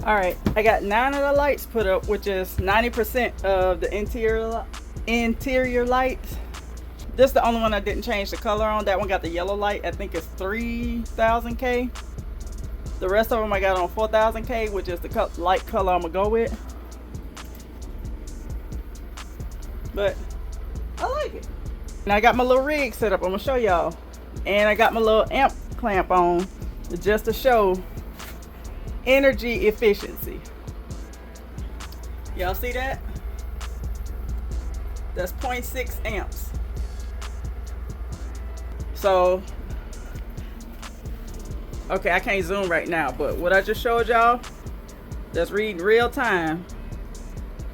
All right, I got 9 of the lights put up, which is 90% of the interior lights. This is the only one I didn't change the color on. That one got the yellow light. I think it's 3000K. The rest of them I got on 4000K, which is the light color I'm gonna go with. But I like it. And I got my little rig set up. I'm gonna show y'all. And I got my little amp clamp on just to show energy efficiency. Y'all see that? That's 0.6 amps. So, okay, I can't zoom right now, but what I just showed y'all, that's reading real time.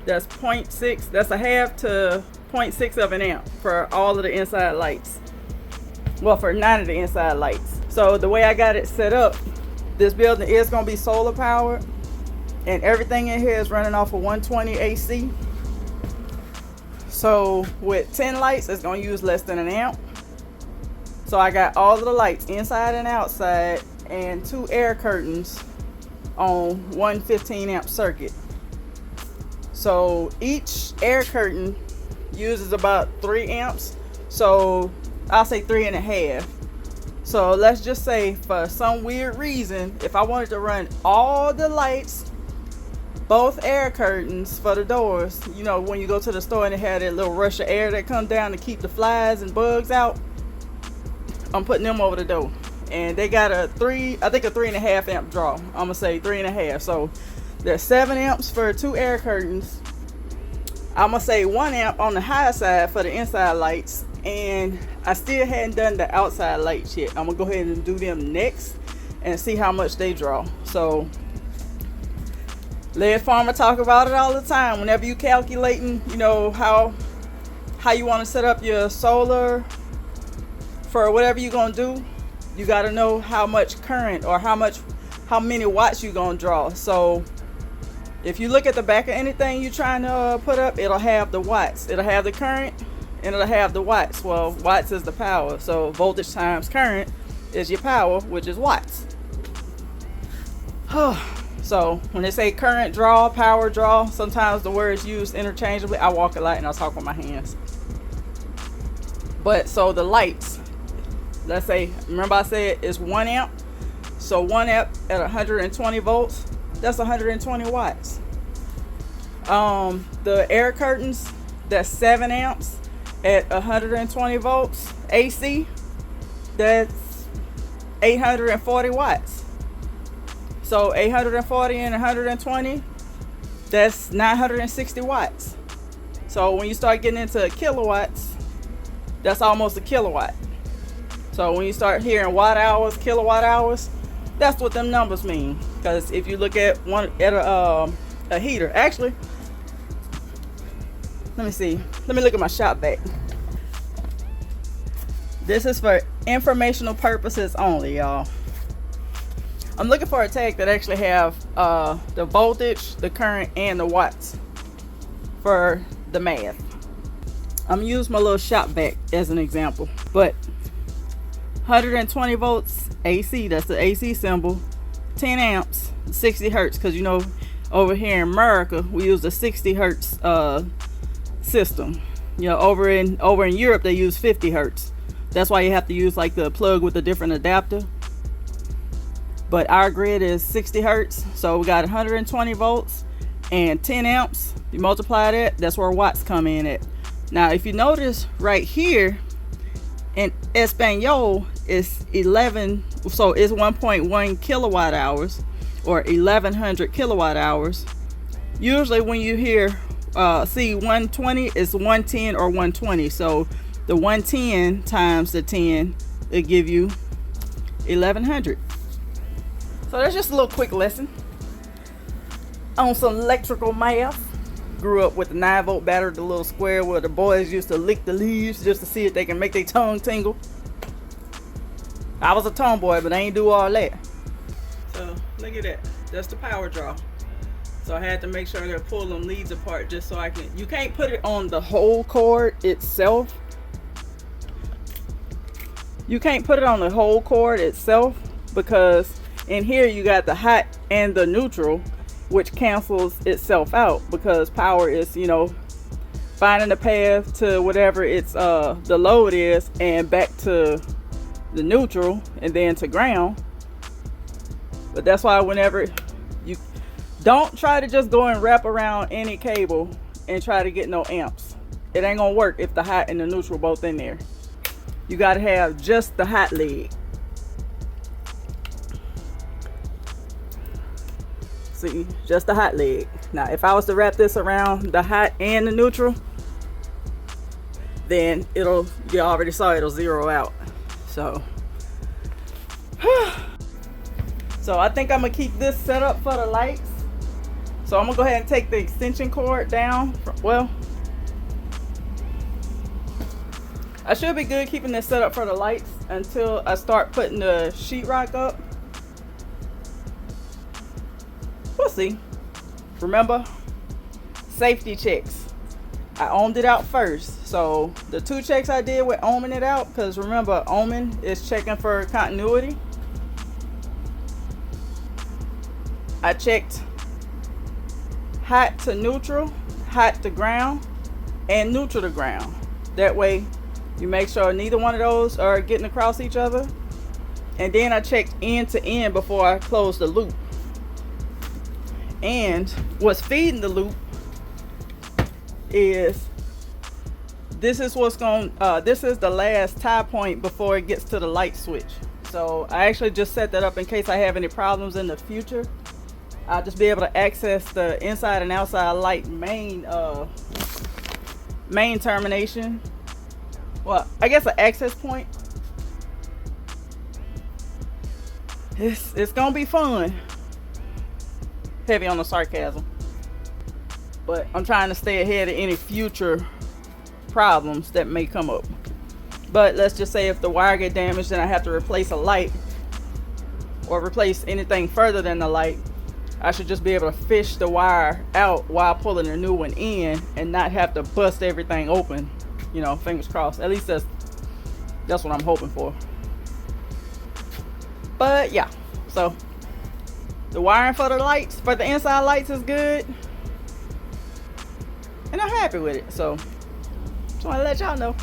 That's 0.6, that's a half to 0.6 of an amp for all of the inside lights. Well, for 9 of the inside lights. So the way I got it set up, this building is going to be solar powered, and everything in here is running off of 120 AC. So with 10 lights, it's going to use less than an amp. So I got all of the lights inside and outside and 2 air curtains on one 15 amp circuit. So each air curtain uses about 3 amps. So I'll say 3.5. So let's just say for some weird reason, if I wanted to run all the lights, both air curtains for the doors, you know, when you go to the store and they have that little rush of air that comes down to keep the flies and bugs out, I'm putting them over the door. And they got a 3.5 amp draw. I'm gonna say 3.5. So there's 7 amps for 2 air curtains. I'm gonna say 1 amp on the high side for the inside lights. And I still hadn't done the outside lights yet. I'm gonna go ahead and do them next and see how much they draw. So Lead Farmer talk about it all the time. Whenever you calculating, you know, how you want to set up your solar for whatever you're gonna do, you got to know how much current or how many watts you're gonna draw. So if you look at the back of anything you're trying to put up, it'll have the watts, it'll have the current, and it'll have the watts. Well, watts is the power, so voltage times current is your power, which is watts. So when they say current draw, power draw, sometimes the words used interchangeably. I walk a lot and I talk with my hands. But so the lights, let's say, remember I said it's 1 amp. So 1 amp at 120 volts, that's 120 watts. The air curtains, that's 7 amps at 120 volts AC, that's 840 watts. So 840 and 120, that's 960 watts. So when you start getting into kilowatts, that's almost a kilowatt. So when you start hearing watt hours, kilowatt hours, that's what them numbers mean. Because if you look at a heater, actually, let me see. Let me look at my shop vac. This is for informational purposes only, y'all. I'm looking for a tag that actually have the voltage, the current, and the watts for the math. I'm gonna use my little shop vac as an example. But 120 volts AC, that's the AC symbol. 10 amps, 60 hertz, because you know over here in America we use the 60 hertz system. You know, over in Europe they use 50 hertz. That's why you have to use like the plug with a different adapter. But our grid is 60 hertz, so we got 120 volts and 10 amps. You multiply that, that's where watts come in at. Now if you notice right here in Espanol, it's 11, so it's 1.1 kilowatt hours or 1100 kilowatt hours. Usually when you hear see 120, it's 110 or 120. So the 110 times the 10 will give you 1100. So that's just a little quick lesson on some electrical math. Grew up with the 9-volt battery, the little square where the boys used to lick the leaves just to see if they can make their tongue tingle. I was a tomboy, but I ain't do all that. So look at that. That's the power draw. So I had to make sure to pull them leads apart just so I can. You can't put it on the whole cord itself. You can't put it on the whole cord itself because in here you got the hot and the neutral, which cancels itself out because power is, you know, finding the path to whatever it's the load is and back to the neutral and then to ground. But that's why whenever you don't try to just go and wrap around any cable and try to get no amps. It ain't gonna work if the hot and the neutral both in there. You gotta have just the hot leg. See, just the hot leg. Now, if I was to wrap this around the hot and the neutral, then you already saw it'll zero out. So, so I think I'm gonna keep this set up for the lights. So I'm gonna go ahead and take the extension cord down. Well, I should be good keeping this set up for the lights until I start putting the sheetrock up. We'll see. Remember, safety checks. I ohmed it out first. So the 2 checks I did with ohming it out, because remember, ohming is checking for continuity. I checked hot to neutral, hot to ground, and neutral to ground. That way you make sure neither one of those are getting across each other. And then I checked end to end before I closed the loop. And what's feeding the loop is this is the last tie point before it gets to the light switch. So I actually just set that up in case I have any problems in the future. I'll just be able to access the inside and outside light main termination. Well, I guess an access point. It's gonna be fun. Heavy on the sarcasm, but I'm trying to stay ahead of any future problems that may come up. But let's just say if the wire get damaged and I have to replace a light or replace anything further than the light, I should just be able to fish the wire out while pulling a new one in and not have to bust everything open. You know, fingers crossed. At least that's what I'm hoping for. But yeah, so the wiring for the lights, for the inside lights, is good, and I'm happy with it. So just want to let y'all know.